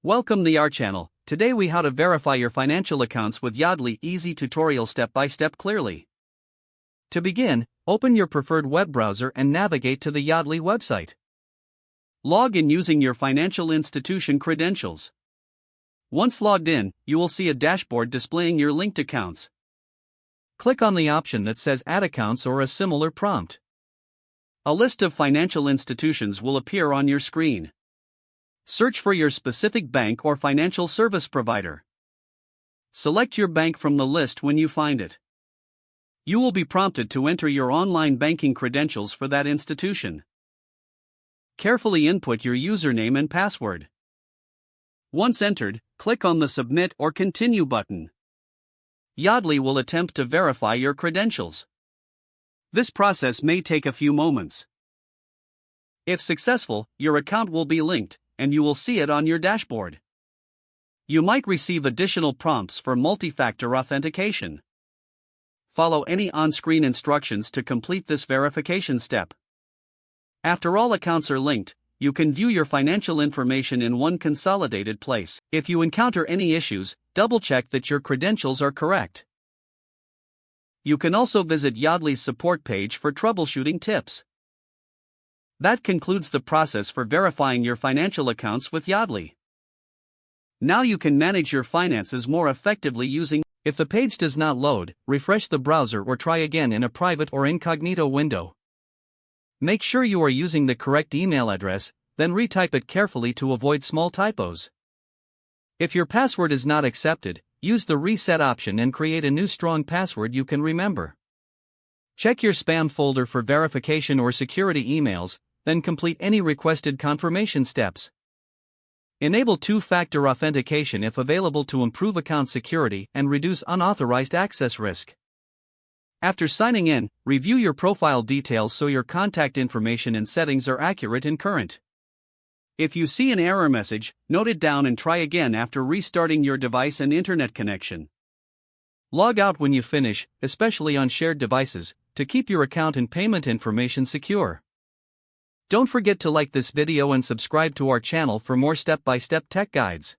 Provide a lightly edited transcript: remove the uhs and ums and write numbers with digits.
Welcome to our channel. Today we how to verify your financial accounts with Yodlee, easy tutorial step by step clearly. To begin, open your preferred web browser and navigate to the Yodlee website. Log in using your financial institution credentials. Once logged in, you will see a dashboard displaying your linked accounts. Click on the option that says Add Accounts or a similar prompt. A list of financial institutions will appear on your screen. Search for your specific bank or financial service provider. Select your bank from the list when you find it. You will be prompted to enter your online banking credentials for that institution. Carefully input your username and password. Once entered, click on the Submit or Continue button. Yodlee will attempt to verify your credentials. This process may take a few moments. If successful, your account will be linked, and you will see it on your dashboard. You might receive additional prompts for multi-factor authentication. Follow any on-screen instructions to complete this verification step. After all accounts are linked, you can view your financial information in one consolidated place. If you encounter any issues, double-check that your credentials are correct. You can also visit Yodlee's support page for troubleshooting tips. That concludes the process for verifying your financial accounts with Yodlee. Now you can manage your finances more effectively using. If the page does not load, refresh the browser or try again in a private or incognito window. Make sure you are using the correct email address, then retype it carefully to avoid small typos. If your password is not accepted, use the reset option and create a new strong password you can remember. Check your spam folder for verification or security emails, then complete any requested confirmation steps. Enable two-factor authentication if available to improve account security and reduce unauthorized access risk. After signing in, review your profile details so your contact information and settings are accurate and current. If you see an error message, note it down and try again after restarting your device and internet connection. Log out when you finish, especially on shared devices, to keep your account and payment information secure. Don't forget to like this video and subscribe to our channel for more step-by-step tech guides.